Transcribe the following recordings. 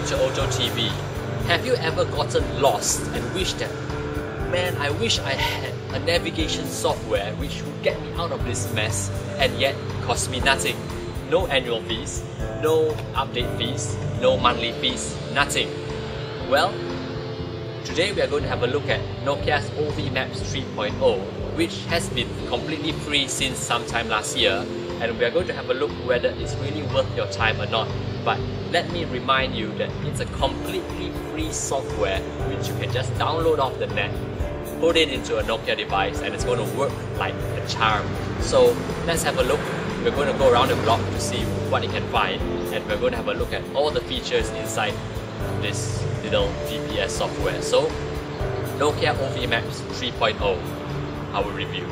to Auto TV. Have you ever gotten lost and wished that, man, I wish I had a navigation software which would get me out of this mess and yet cost me nothing? No annual fees, no update fees, no monthly fees, nothing. Well, today we are going to have a look at Nokia's Ovi Maps 3.0, which has been completely free since sometime last year, and we are going to have a look whether it's really worth your time or not. But let me remind you that it's a completely free software which you can just download off the net, put it into a Nokia device, and it's going to work like a charm. So let's have a look. We're going to go around the block to see what you can find, and we're going to have a look at all the features inside this little GPS software. So Nokia Ovi Maps 3.0, our review.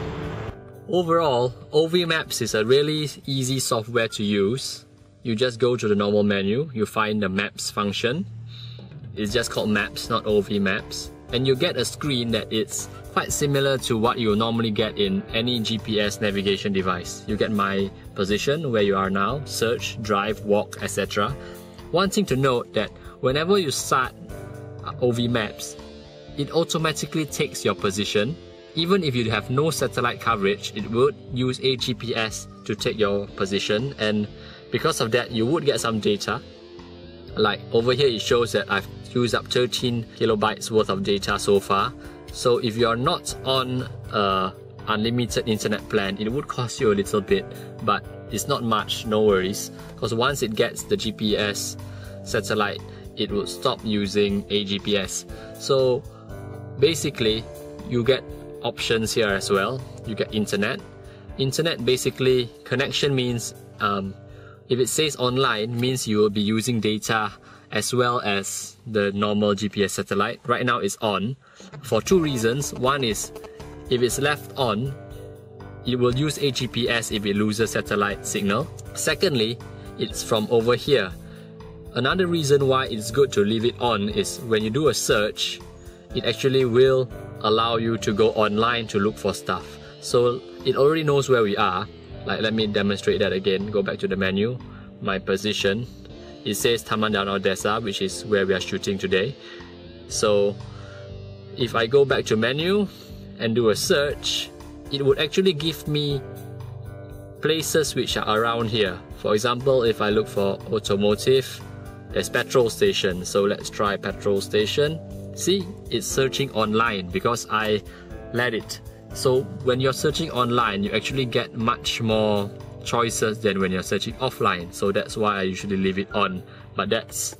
Overall, Ovi Maps is a really easy software to use. You just go to the normal menu, you find the Maps function. It's just called Maps, not Ovi Maps. And you get a screen that is quite similar to what you normally get in any GPS navigation device. You get my position, where you are now, search, drive, walk, etc. One thing to note that whenever you start Ovi Maps, it automatically takes your position. Even if you have no satellite coverage, it would use a GPS to take your position, and because of that you would get some data. Like over here it shows that I've used up 13 kilobytes worth of data so far. So if you're not on unlimited internet plan, it would cost you a little bit, but it's not much, no worries, because once it gets the GPS satellite, it will stop using a GPS. So basically you get options here as well. You get internet. Internet, basically connection means if it says online, means you will be using data as well as the normal GPS satellite. Right now it's on for two reasons. One is, if it's left on, it will use a GPS if it loses satellite signal. Secondly, it's from over here. Another reason why it's good to leave it on is when you do a search, it actually will allow you to go online to look for stuff. So it already knows where we are. Like, let me demonstrate that again. Go back to the menu, my position. It says Taman Danau Desa, which is where we are shooting today. So if I go back to menu and do a search, it would actually give me places which are around here. For example, if I look for automotive, there's petrol station. So let's try petrol station. See, it's searching online because I let it. So when you're searching online, you actually get much more choices than when you're searching offline. So that's why I usually leave it on, but that's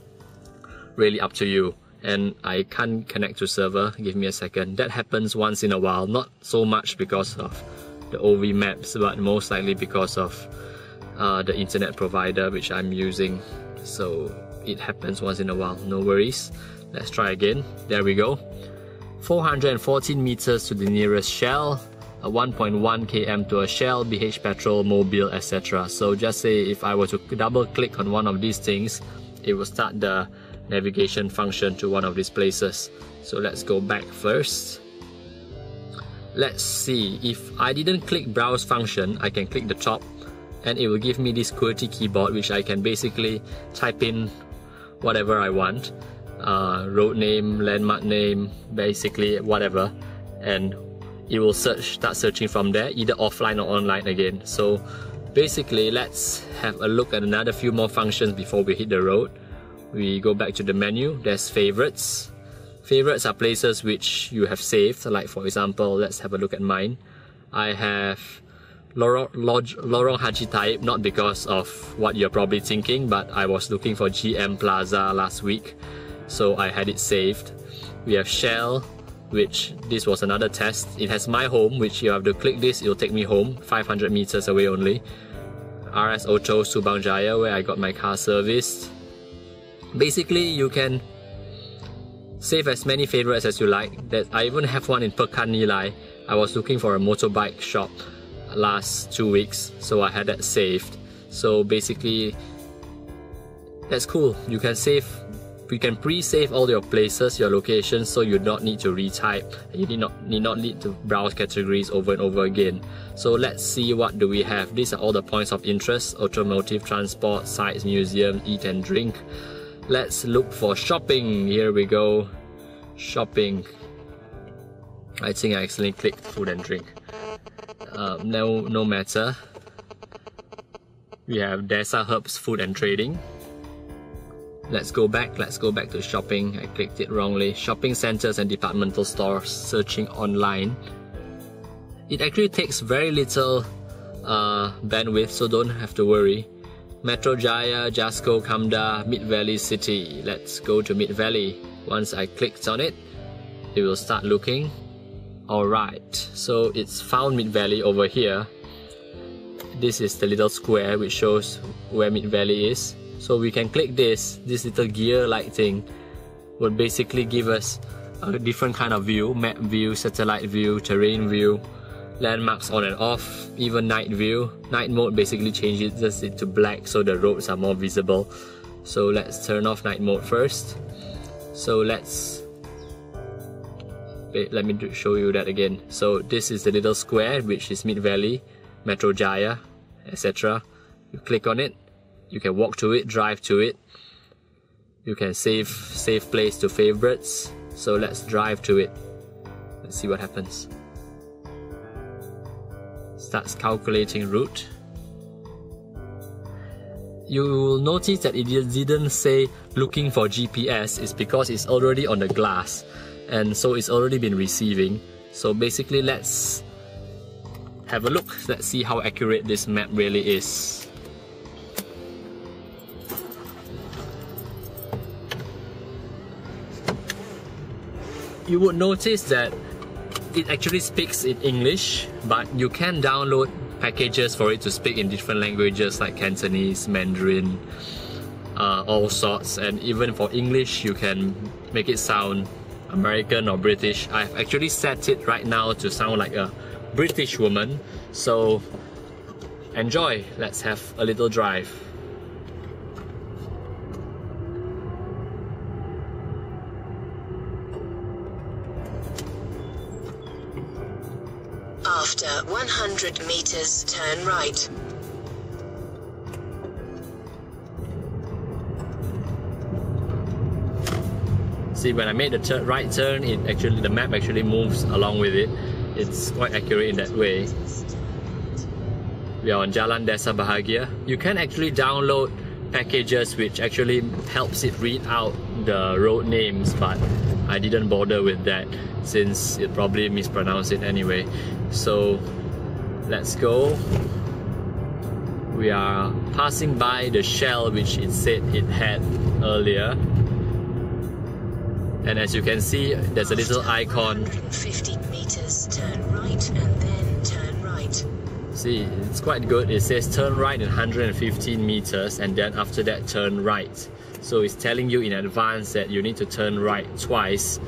really up to you. And I can't connect to server. Give me a second. That happens once in a while, not so much because of the Ovi Maps, but most likely because of the internet provider which I'm using. So it happens once in a while, no worries. Let's try again. There we go. 414 meters to the nearest Shell, 1.1 km to a Shell, BH Petrol, Mobil, etc. So just say if I were to double click on one of these things, it will start the navigation function to one of these places. So let's go back first. Let's see, if I didn't click browse function, I can click the top and it will give me this QWERTY keyboard which I can basically type in whatever I want. Road name, landmark name, basically whatever, and it will start searching from there, either offline or online again. So basically, let's have a look at another few more functions before we hit the road. We go back to the menu. There's favorites. Favorites are places which you have saved. Like for example, let's have a look at mine. I have Lorong Haji Taib, not because of what you're probably thinking, but I was looking for GM Plaza last week, so I had it saved. We have Shell, which this was another test. It has my home, which you have to click this, it'll take me home, 500 meters away only. RS Auto Subang Jaya, where I got my car serviced. Basically, you can save as many favorites as you like. I even have one in Pekan Nilai. I was looking for a motorbike shop last 2 weeks, so I had that saved. So basically, that's cool. You can pre-save all your places, your locations, so you don't need to retype. You need not need to browse categories over and over again. So let's see, what do we have. These are all the points of interest: automotive, transport, sites, museum, eat and drink. Let's look for shopping. Here we go. Shopping. I think I accidentally clicked food and drink. No matter. We have Desa Herbs Food and Trading. Let's go back to shopping. I clicked it wrongly. Shopping centers and departmental stores, searching online. It actually takes very little bandwidth, so don't have to worry. Metro Jaya, Jasco, Kamda, Mid Valley City. Let's go to Mid Valley. Once I clicked on it, it will start looking. Alright, so it's found Mid Valley over here. This is the little square which shows where Mid Valley is. So we can click this little gear like thing would basically give us a different kind of view, map view, satellite view, terrain view, landmarks on and off, even night view. Night mode basically changes it to black so the roads are more visible. So let's turn off night mode first. So let me show you that again. So this is the little square which is Mid Valley, Metro Jaya, etc. You click on it, you can walk to it, drive to it. You can save place to favorites. So let's drive to it. Let's see what happens. Starts calculating route. You will notice that it didn't say looking for GPS. It's because it's already on the glass, and so it's already been receiving. So basically, let's have a look. Let's see how accurate this map really is. You would notice that it actually speaks in English, but you can download packages for it to speak in different languages like Cantonese, Mandarin, all sorts, and even for English you can make it sound American or British. I've actually set it right now to sound like a British woman, so enjoy. Let's have a little drive. After 100 meters, turn right. See, when I made the right turn, the map actually moves along with it. It's quite accurate in that way. We are on Jalan Desa Bahagia. You can actually download packages which actually helps it read out the road names, but I didn't bother with that since it probably mispronounced it anyway. So let's go. We are passing by the shell which it said it had earlier, and as you can see, there's a little icon. 150 meters, turn right and then turn right. See, it's quite good. It says turn right in 115 meters and then after that turn right. So it's telling you in advance that you need to turn right twice.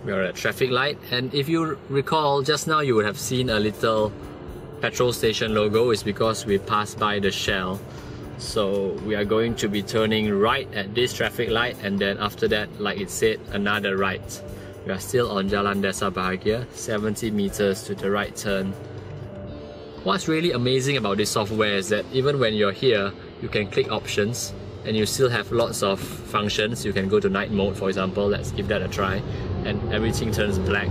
We are at a traffic light, and if you recall, just now you would have seen a little petrol station logo. It's because we passed by the Shell. So we are going to be turning right at this traffic light, and then after that, like it said, another right. We are still on Jalan Desa Bahagia, 70 meters to the right turn. What's really amazing about this software is that even when you're here, you can click options and you still have lots of functions. You can go to night mode, for example. Let's give that a try, and everything turns black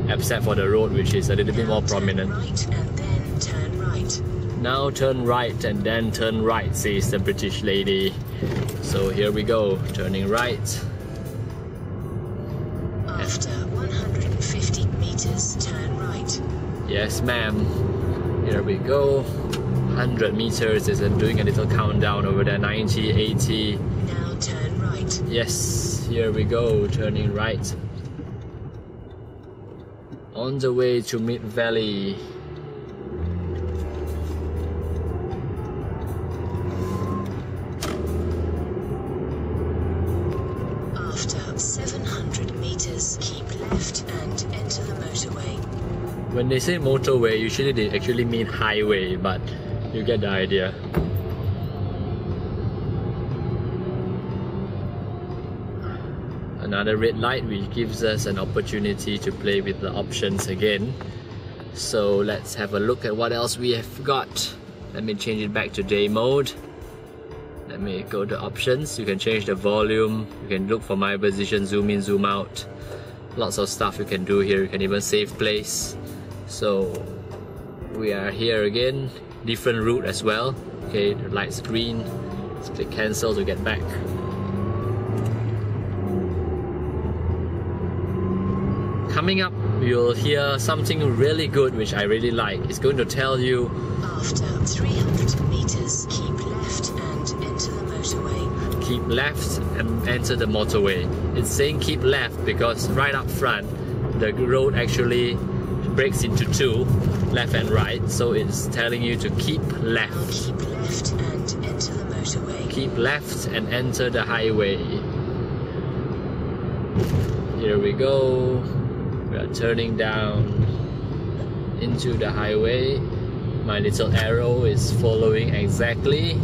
except for the road, which is a little bit more prominent. Right and then turn right. Now turn right and then turn right, says the British lady. So here we go, turning right. After 150 meters, turn right. Yes ma'am. Here we go. 100 meters is doing a little countdown over there. 90, 80. Now turn right. Yes, here we go, turning right. On the way to Mid Valley. After 700 meters, keep left and enter the motorway. When they say motorway, usually they actually mean highway, but you get the idea. Another red light, which gives us an opportunity to play with the options again. So let's have a look at what else we have got. Let me change it back to day mode. Let me go to options. You can change the volume, you can look for my position, zoom in, zoom out. Lots of stuff you can do here. You can even save place. So we are here again, different route as well. Okay, the light's green. Let's click cancel to get back. Coming up, you'll hear something really good which I really like. It's going to tell you, after 300 meters, keep left and enter the motorway. Keep left and enter the motorway. It's saying keep left because right up front, the road actually breaks into two, left and right. So it's telling you to keep left. Now keep left and enter the motorway. Keep left and enter the highway. Here we go. We are turning down into the highway. My little arrow is following exactly.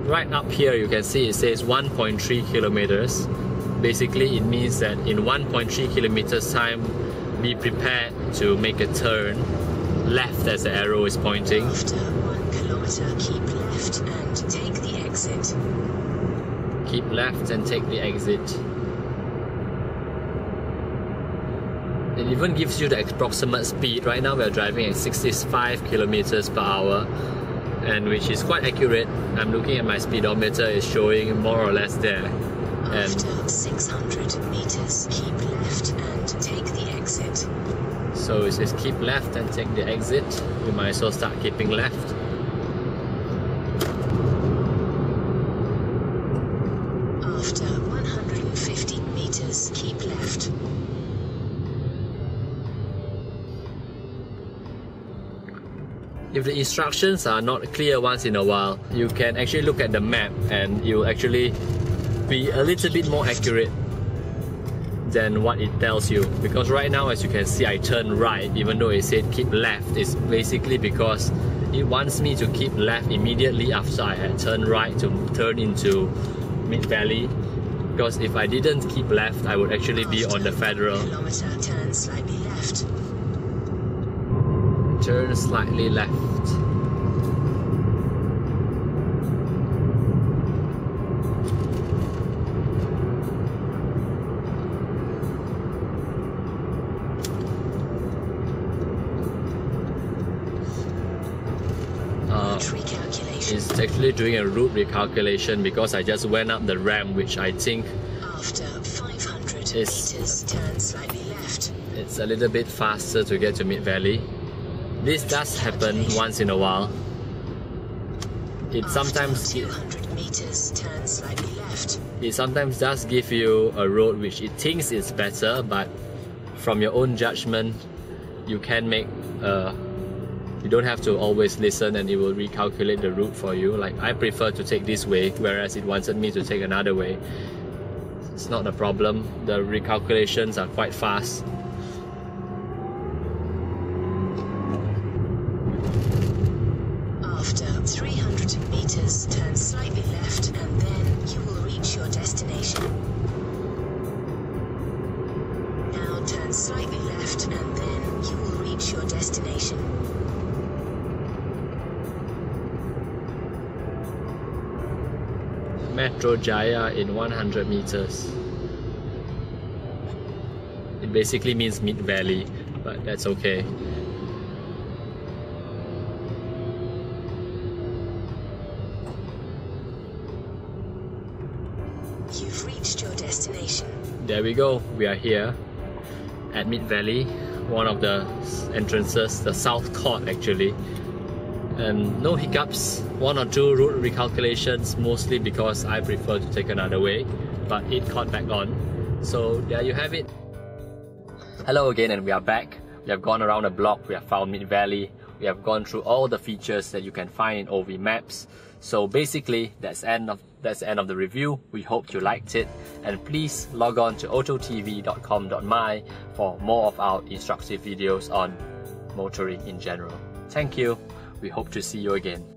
Right up here you can see it says 1.3 kilometers. Basically it means that in 1.3 kilometers time, be prepared to make a turn left as the arrow is pointing. After 1 kilometer, keep left and take the exit. Keep left and take the exit. It even gives you the approximate speed. Right now we are driving at 65 kilometers per hour, and which is quite accurate. I'm looking at my speedometer, it's showing more or less there. And after 600 meters, keep left and take the exit. So it says keep left and take the exit. You might as well start keeping left. After 150 meters, keep left. If the instructions are not clear once in a while, you can actually look at the map and it will actually be a little bit more accurate than what it tells you. Because right now, as you can see, I turn right even though it said keep left. It's basically because it wants me to keep left immediately after I had turned right to turn into Mid Valley. Because if I didn't keep left, I would actually be on the Federal. Kilometer, turn slightly left. Turn slightly left. It's actually doing a route recalculation because I just went up the ramp, which I think after 500 meters, turn slightly left. It's a little bit faster to get to Mid Valley. This does happen once in a while. It sometimes 200 meters, turn slightly left. It sometimes does give you a road which it thinks is better, but from your own judgment, you can make you don't have to always listen and it will recalculate the route for you. Like I prefer to take this way, whereas it wanted me to take another way. It's not a problem. The recalculations are quite fast. After 300 meters, turn slightly left and then you will reach your destination. Now turn slightly left and then you will reach your destination. Metro Jaya in 100 meters. It basically means Mid Valley, but that's okay. You've reached your destination. There we go, we are here at Mid Valley, one of the entrances, the South Court actually. And no hiccups, 1 or 2 route recalculations, mostly because I prefer to take another way, but it caught back on. So there you have it. Hello again, and we are back. We have gone around the block, we have found Mid Valley, we have gone through all the features that you can find in Ovi Maps. So basically, that's the end of the review. We hope you liked it, and please log on to autotv.com.my for more of our instructive videos on motoring in general. Thank you. We hope to see you again.